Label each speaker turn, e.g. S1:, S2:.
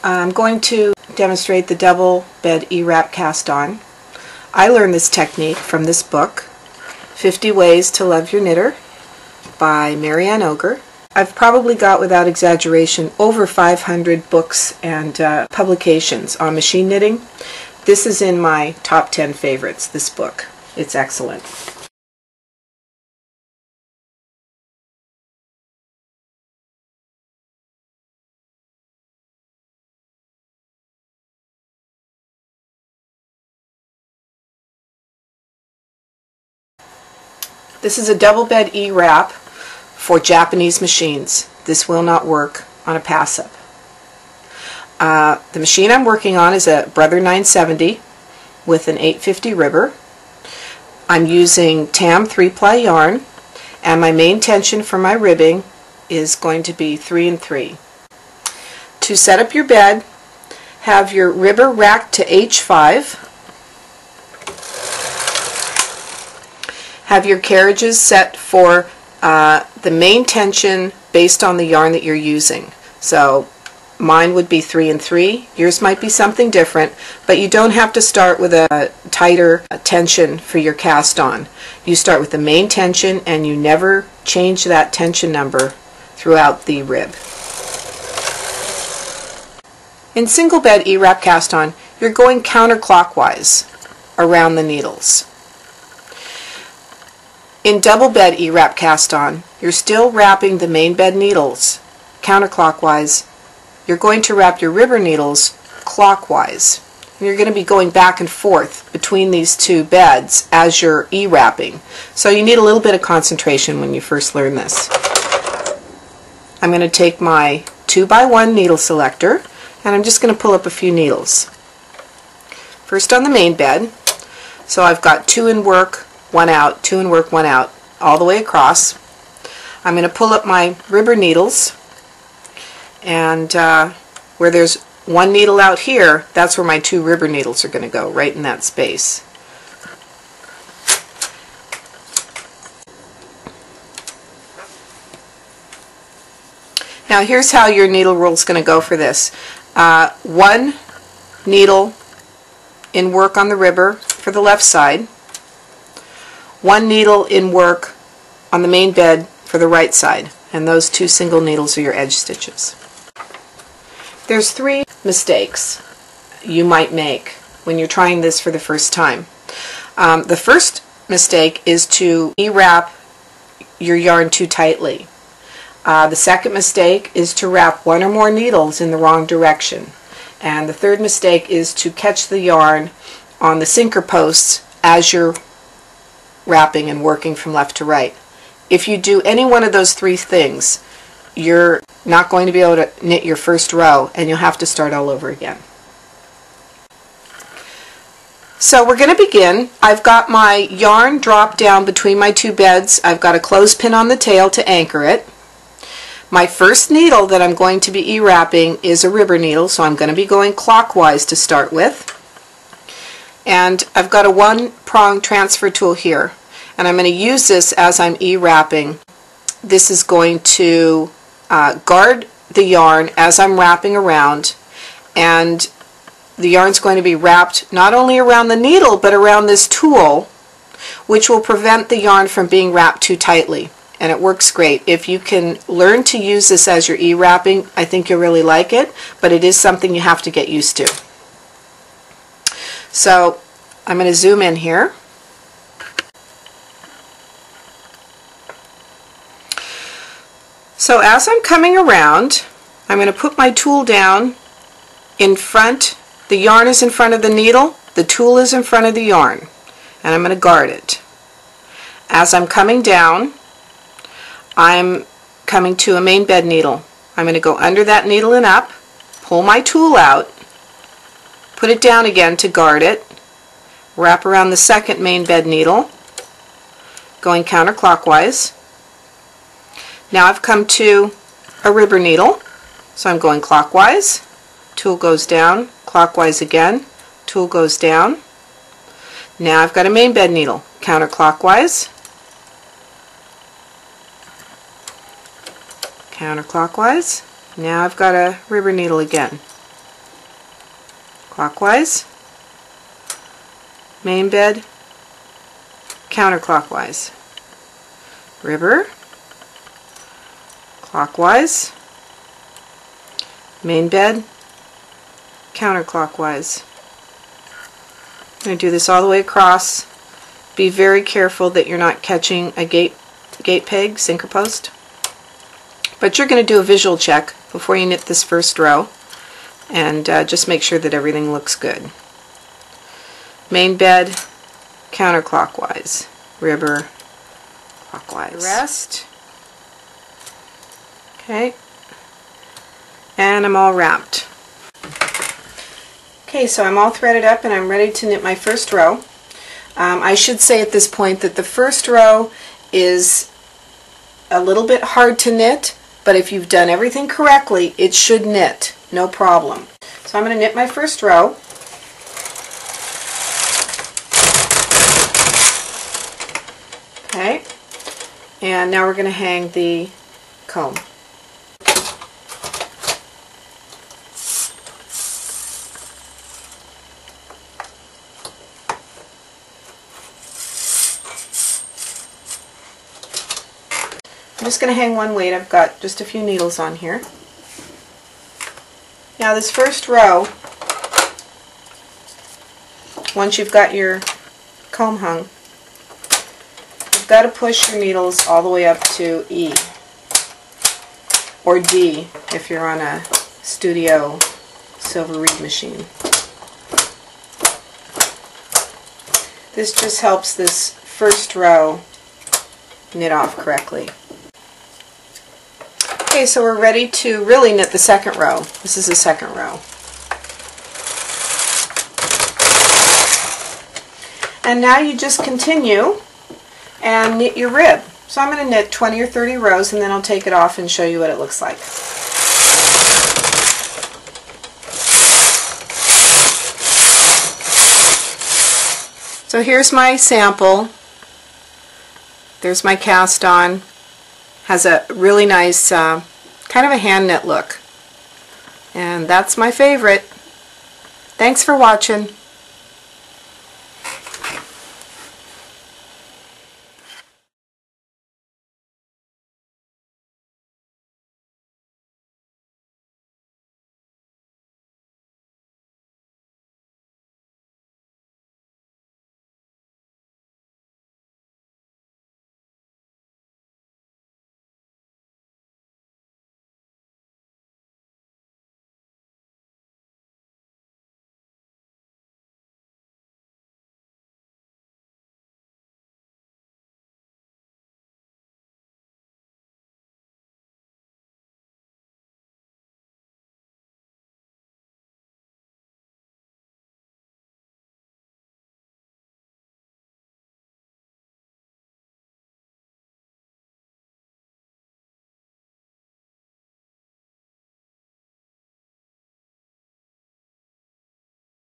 S1: I'm going to demonstrate the double bed E-wrap cast on. I learned this technique from this book, 50 Ways to Love Your Knitter by Marianne Ogre. I've probably got, without exaggeration, over 500 books and publications on machine knitting. This is in my top 10 favorites, this book. It's excellent. This is a double bed E-wrap for Japanese machines. This will not work on a pass-up. The machine I'm working on is a Brother 970 with an 850 ribber. I'm using TAM 3-ply yarn, and my main tension for my ribbing is going to be 3 and 3. To set up your bed, have your ribber racked to H5. Have your carriages set for the main tension based on the yarn that you're using. So mine would be 3 and 3. Yours might be something different, but you don't have to start with a tighter tension for your cast on. You start with the main tension and you never change that tension number throughout the rib. In single bed E-wrap cast on, you're going counterclockwise around the needles. In double bed E-wrap cast on, you're still wrapping the main bed needles counterclockwise. You're going to wrap your ribber needles clockwise. And you're going to be going back and forth between these two beds as you're E-wrapping. So you need a little bit of concentration when you first learn this. I'm going to take my 2x1 needle selector and I'm just going to pull up a few needles. First on the main bed. So I've got 2 in work, 1 out, 2 in work, 1 out, all the way across. I'm going to pull up my ribber needles, and where there's 1 needle out here, that's where my 2 ribber needles are going to go, right in that space. Now here's how your needle roll is going to go for this. 1 needle in work on the ribber for the left side, 1 needle in work on the main bed for the right side, and those 2 single needles are your edge stitches. There's 3 mistakes you might make when you're trying this for the first time. The first mistake is to E-wrap your yarn too tightly. The second mistake is to wrap 1 or more needles in the wrong direction. And the third mistake is to catch the yarn on the sinker posts as you're wrapping and working from left to right. If you do any one of those 3 things, you're not going to be able to knit your first row and you'll have to start all over again. So we're going to begin. I've got my yarn dropped down between my 2 beds. I've got a clothespin on the tail to anchor it. My first needle that I'm going to be E-wrapping is a ribber needle, so I'm going to be going clockwise to start with. And I've got a 1-prong transfer tool here, and I'm going to use this as I'm E-wrapping. This is going to guard the yarn as I'm wrapping around, and the yarn's going to be wrapped not only around the needle but around this tool, which will prevent the yarn from being wrapped too tightly. And it works great. If you can learn to use this as you're E-wrapping, I think you'll really like it, but it is something you have to get used to. So I'm going to zoom in here. So as I'm coming around, I'm going to put my tool down in front. The yarn is in front of the needle, the tool is in front of the yarn, and I'm going to guard it. As I'm coming down, I'm coming to a main bed needle. I'm going to go under that needle and up, pull my tool out, put it down again to guard it, wrap around the second main bed needle, going counterclockwise. Now I've come to a ribber needle, so I'm going clockwise, tool goes down, clockwise again, tool goes down. Now I've got a main bed needle, counterclockwise, counterclockwise. Now I've got a ribber needle again. clockwise, main bed, counterclockwise, ribber, clockwise, main bed, counterclockwise. I'm going to do this all the way across. Be very careful that you're not catching a gate peg, sinker post. But you're going to do a visual check before you knit this first row, and just make sure that everything looks good. Main bed, counterclockwise, ribber, clockwise. The rest. Okay. And I'm all wrapped. Okay, so I'm all threaded up and I'm ready to knit my first row. I should say at this point that the first row is a little bit hard to knit, but if you've done everything correctly, it should knit, no problem. So I'm going to knit my first row. Okay, and now we're going to hang the comb. I'm just going to hang one weight. I've got just a few needles on here. Now this first row, once you've got your comb hung, you've got to push your needles all the way up to E, or D if you're on a Studio Silver Reed machine. This just helps this first row knit off correctly. Okay, so we're ready to really knit the second row. This is the second row. And now you just continue and knit your rib. So I'm going to knit 20 or 30 rows and then I'll take it off and show you what it looks like. So here's my sample. There's my cast on. Has a really nice kind of a hand knit look. And that's my favorite. Thanks for watching.